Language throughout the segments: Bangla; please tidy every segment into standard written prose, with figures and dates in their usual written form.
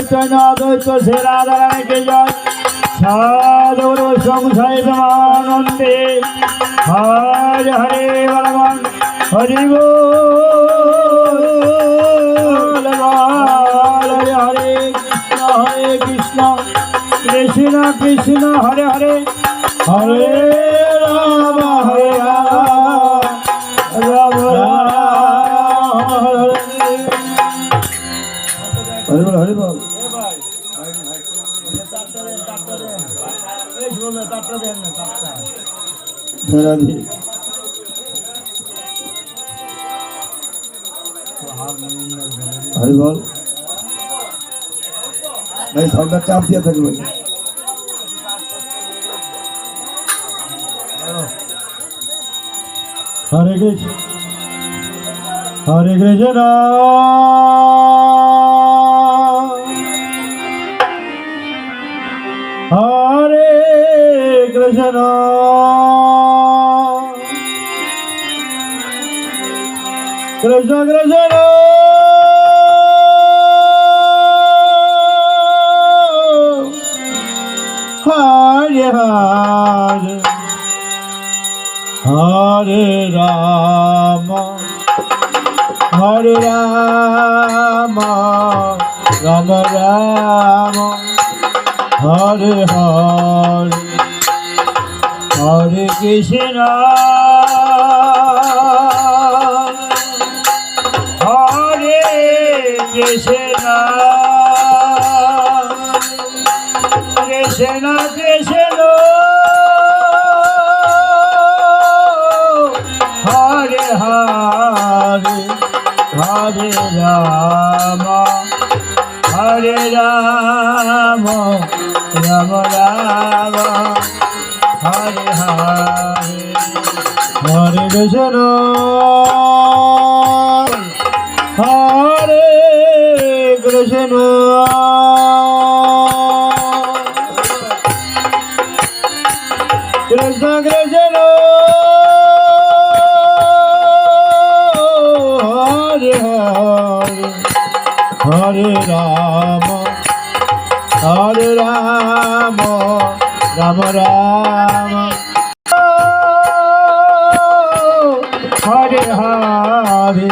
চৈতন্য অদ্বৈত শ্রী রাধারানীকে জয়। সাধুগুরু সংসারে প্রেমানন্দে হরে হরে বলবান হরি বল। হরে হরে কৃষ্ণ কৃষ্ণ কৃষ্ণ হরে হরে হরে রাম হরে রাম রাম রাম হরে বল হরে বল। হরি বল ভাই, সাউন্ডটা চাপ দিয়ে থাকবে। হরে কৃষ্ণ হরে কৃষ্ণ হরে কৃষ্ণ কৃষ্ণ কৃষ্ণ হরে হরে হরে রাম হরে রাম রাম রাম হরে হরে হরে কৃষ্ণ হরে কৃষ্ণ কৃষ্ণ কৃষ্ণ হরে হরে হরে রাম হরে রাম রাম রাম হরে হরে হরে কৃষ্ণ হরে কৃষ্ণ কৃষ্ণ কৃষ্ণ হরে হরে হরে রাম হরে রাম রাম রাম হরে হরে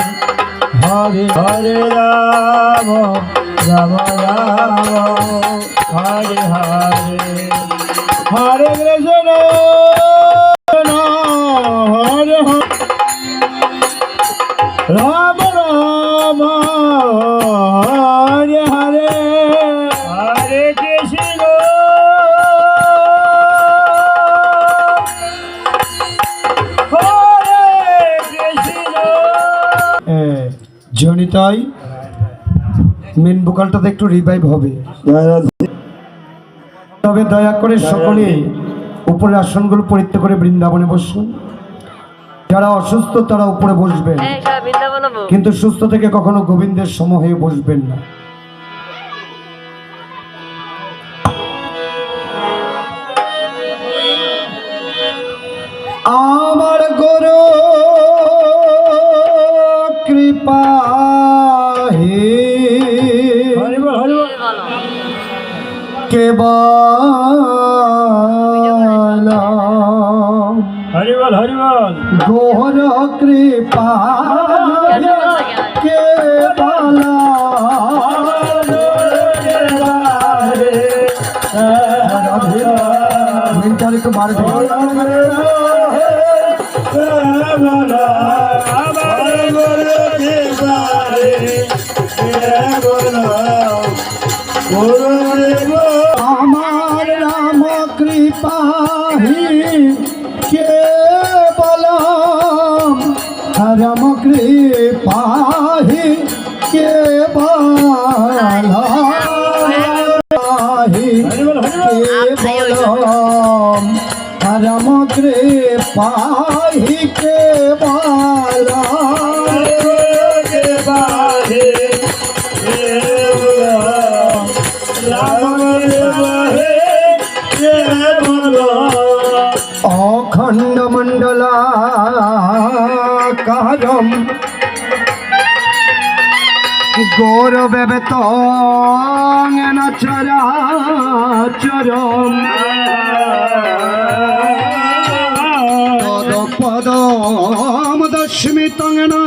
হরে হরে রাম রাম রাম হরে হরে হরে কৃষ্ণ হরে রাম রাম হরে হরে হরে কৃষ্ণ হরে কৃষ্ণ। জনিতাই মেন ভোকালটাতে একটু রিভাইভ হবে, তবে দয়া করে সকলে উপরের আসনগুলো পরিত্যাগ করে বৃন্দাবনে বসুন। যারা অসুস্থ তারা উপরে বসবেন, কিন্তু সুস্থ থেকে কখনো গোবিন্দের সম হয়ে বসবেন না। আমার গুরু কৃপা কেবল হরিবল হরিবল গৌর কৃপা কেবল মিনটারে একটু বাড়ি আমার রাম কৃপা কেবল রাম কৃপা কেবল রাম কৃপা কেবল অখণ্ড মণ্ডলাকারম গৌরবে বেতন চরাচরম পদম দশমি তঙ্গনা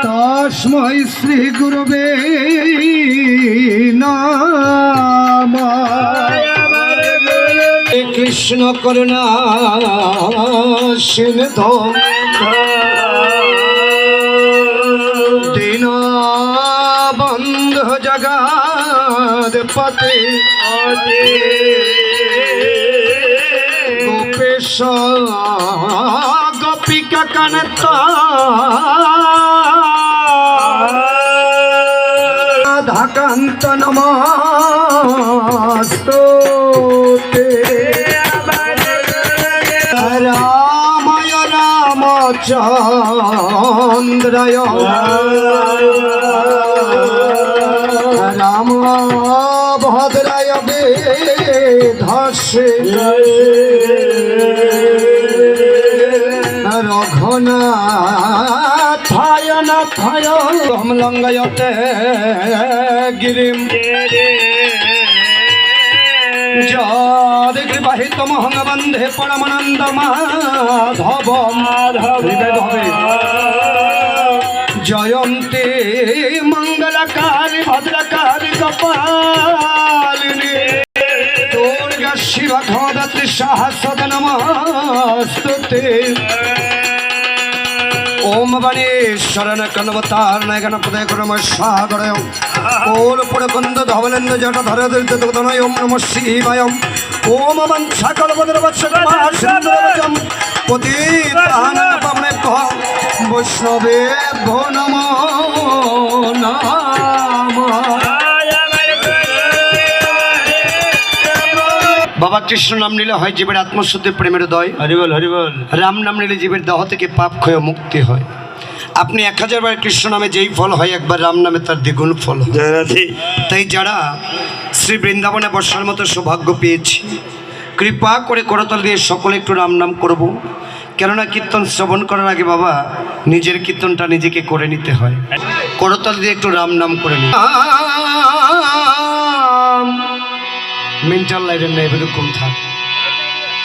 তস্মৈ শ্রী গুরুবে নমঃ। কৃষ্ণ করুণা সিন্ধু দীন বন্ধু জগৎপতি গোপেশ গোপিকা কান্ত রাধাকান্ত নমস্তুতে। রামায় রামচন্দ্রায় রাম ভদ্রায় বেধসে রঘুনাথায় নাথায় লঙ্গয়তে গিরিম কৃপাহিত মহঙ্গ বন্ধে পরমানন্দ মাধব জয়ন্তী মঙ্গলকারী ভদ্রকারী কপালিনী দুর্গা শিব ধোদত্রী সহস্র নমস্তুতে। ओम वनेश्वरन कन्वतारणाय गणपतये नमः सागरय ओम पुरकुंद धवलेन्द्र जटधर दीर्घदनय ओम नमः शिवाय ओम वंशकलवदरवत्सकमाशन्द्रवजं पतितानां पावनेभ्यो वैष्णवेभ्यो नमो नमः। बाबा कृष्ण नाम निले হয় জীবের আত্মশুদ্ধি প্রেমের উদয়। হরি বল হরি বল। রাম নাম নিলে জীবের দেহ থেকে পাপ ক্ষয় মুক্তি হয়। আপনি 1000 বার কৃষ্ণ নামে যেই ফল হয় একবার রাম নামে তার দ্বিগুণ ফল হয়। তাই যারা শ্রী বৃন্দাবনে বসার মতো সৌভাগ্য পেয়েছি কৃপা করে করতল দিয়ে সকলে একটু রাম নাম করব। কেননা কীর্তন শ্রবণ করার আগে বাবা নিজের কীর্তনটা নিজেকে করে নিতে হয়। করতল দিয়ে একটু রাম নাম করে নিন। মেন্টাল লাইনের নেই এরকম থাকে।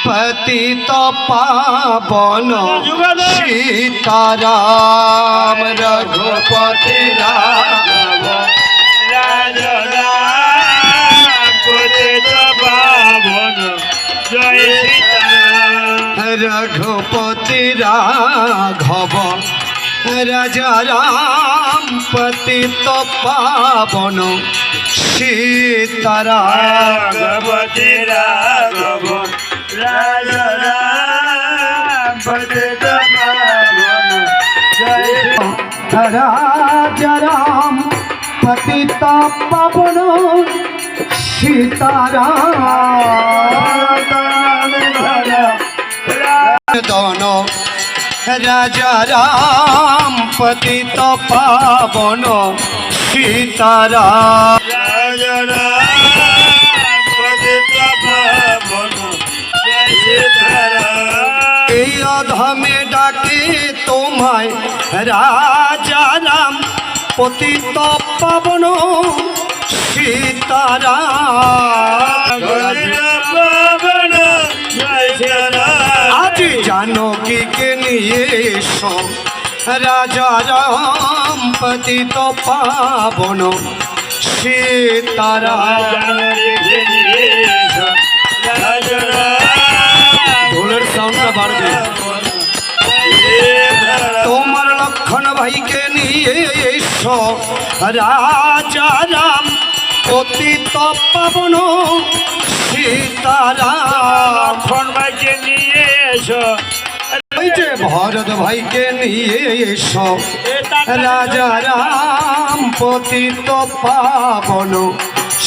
পতিত পাবন সীতারাম রঘুপতি রাঘব রঘুপতি রাঘব রাজা রাম পতিত পাবন সীতারাম ভগবতী রাঘব রাজা রাম পতিত পাবন রাজা রাম পতিত পাবন সীতারাম দন রাজা রাম পতিত পাবন সীতারাম রাজা রাম পতিত পাবন সীতারাম। এই অধমে ডাকে তোমায় রাজা রাম পতিত পাবন সীতারাম। আজ জানকীকে নিয়ে এসো রাজা রাম পতিত পাবন সীতারাম। ঢোলের সাউন্ডটা বাড়বে। তোমার লক্ষণ ভাইকে নিয়ে এসো রাজা রাম পতিত পাবন সীতারাম। লক্ষণ ভাইকে নিয়ে এসো ওই যে ভরত ভাইকে নিয়ে এসো রাজা রাম পতিত পাবন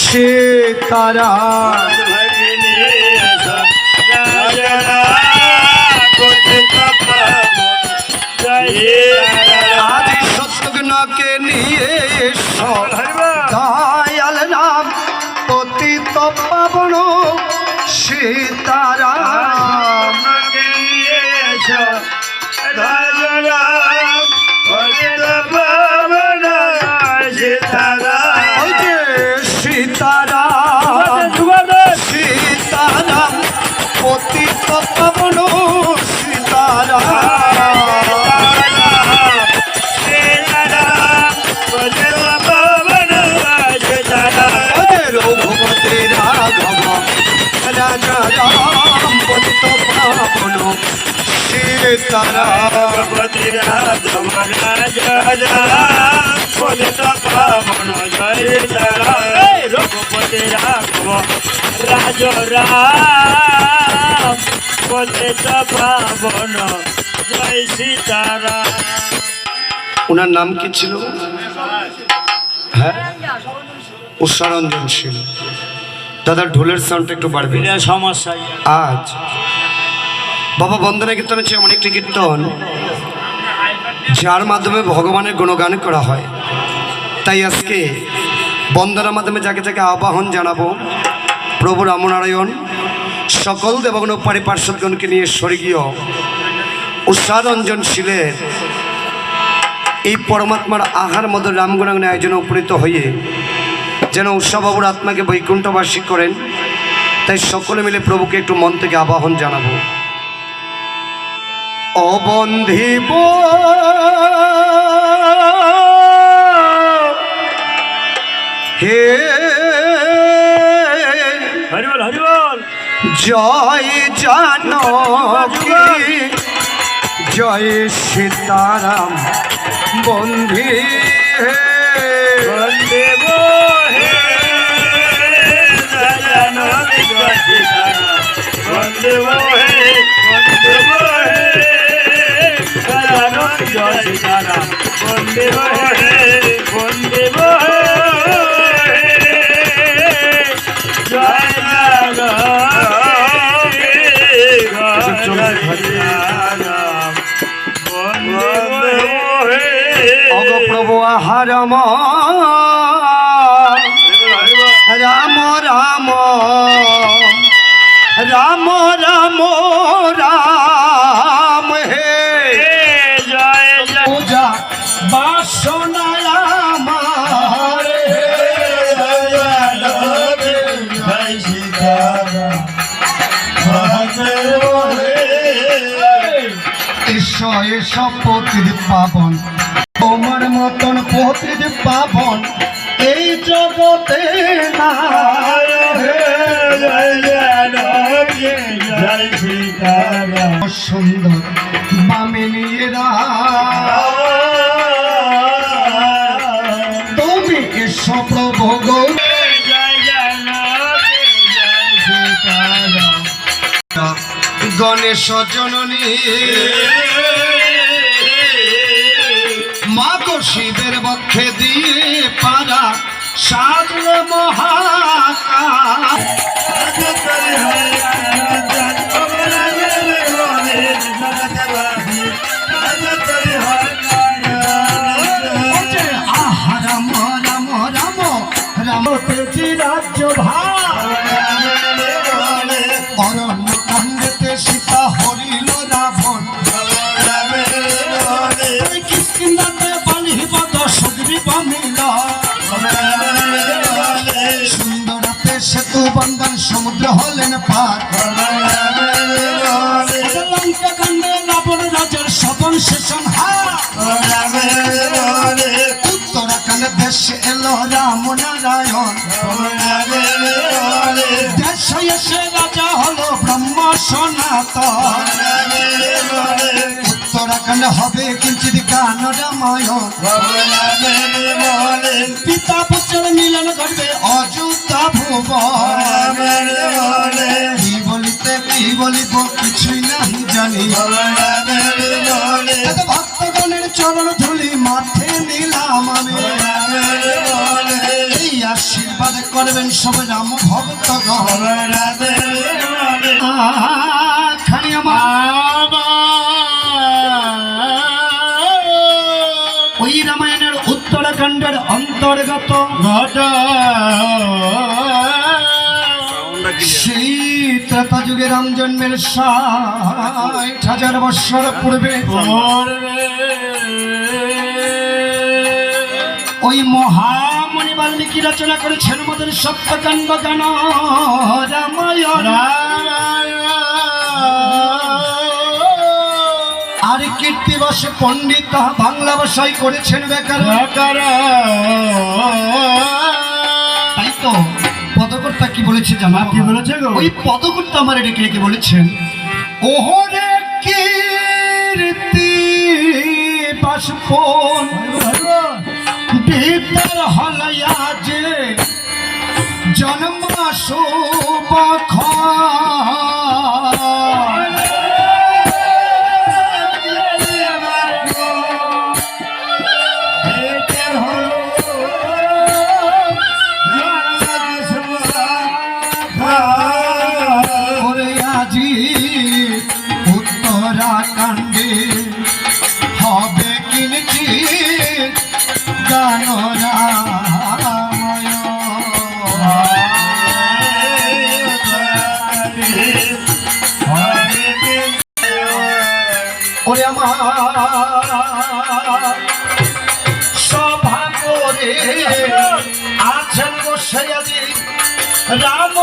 সীতারাম। আজ শত্রুঘ্নকে নিয়ে এসো দয়াল রাম পতিত পাবন সীতারাম। পাবন সীতারাম রঘুপতি রাঘব রাজা বলে তো পাবন জয় সীতারাম রঘুপতি রাঘব রাজা বলে তো পাবন জয় সীতারাম। ওনার নাম কি ছিল? হ্যাঁ, উষারঞ্জন ছিল। দাদা ঢোলের সাউন্ডটা একটু বাড়বে, সমস্যা। আজ বাবা বন্দনা কীর্তন হচ্ছে এমন একটি কীর্তন যার মাধ্যমে ভগবানের গুণগান করা হয়। তাই আজকে বন্দনার মাধ্যমে যাকে যাকে আহ্বান জানাবো, প্রভু রামনারায়ণ সকল দেবগণ পারিপার্শ্বদগণকে নিয়ে স্বর্গীয় উষারঞ্জন ছিলেন এই পরমাত্মার আহার মধ্যে রামগুণাগুণের আয়োজনে উপনীত হয়ে যেন উষাবাবুর আত্মাকে বৈকুণ্ঠবাসী করেন। তাই সকলে মিলে প্রভুকে একটু মন থেকে আবাহন জানাবো। অবন্ধিব হে হরিবল হরিবল জয় জানকী জয় সীতারাম বন্ধি হে বন্দে হে জানকী জয় সীতারাম বন্দে হে জানকী জয় সীতারাম বন্দে হে বন্দে জয় সীতারাম বন্দে হে। অগ প্রভু আহারম রাম রাম রাম রাম রাম হে জয় জয় পূজা বাসনায় আমার জয় সীতারাম ঈশ্বর এসব পতির পাবন তোমার মতন পতির পাবন এই জগতে না জয় সীতারাম সুন্দর বামিনীরা তুমি এসো প্রভু গৌরী জয় সীতারাম গণেশ জননী মা গো শিবের বক্ষে দিয়ে পারা সাজলে মহাকাশ আহা রাম রাম রাম রাম তেজি রাজ্য অরণ্য কাণ্ডেতে সীতা হরিল রাবণ কিষ্কিন্দাতে বালিবদ সুগ্রীব মিল সুন্দরতে সেতু বন্ধন সমুদ্র হলেন পার লঙ্কা কাণ্ডে রাবণ রাজার সবন শেষন উত্তরাখণ্ড দেশে এলো রাম নারায়ণ দেশে এসে রাজা হলো ব্রহ্ম সনাতন উত্তরাখণ্ড হবে কিঞ্চিত গান রামায়ণ পিতা পুত্রের মিলন ঘটবে অযোধ্যা ভুবন কি বলিব কিছুই নাহি জানি ভক্তগণের চরণ ধুলি মাঠে নিলাম আমি এই আশীর্বাদ করবেন সব রাম ভক্তগণ খানি আমার ওই রামায়ণের উত্তরাখণ্ডের অন্তর্গত সেই ত্রেতা যুগে রাম জন্মের 60,000 বৎসর পূর্বে ওই মহামণি বাল্মীকি রচনা করেছেন আমাদের সপ্তকাণ্ড গান রামায়ণ আর কীর্তিবাসে পণ্ডিত তাহা বাংলা ভাষায় করেছেন বেকার তাই তো পদকর্তা কি বলেছে জানা? কি বলেছে? ওই পদকর্তা আমার ডেকে রেখে বলেছেন ওহরে কীর্তি বাষ্পন ভিতর হলয়া যে জন্ম শুভখ ওরে আজি উত্তরাখণ্ডে হবে কিনছি গানরাময় ওরে আমার সভা করে আছেন বসে আজি রাম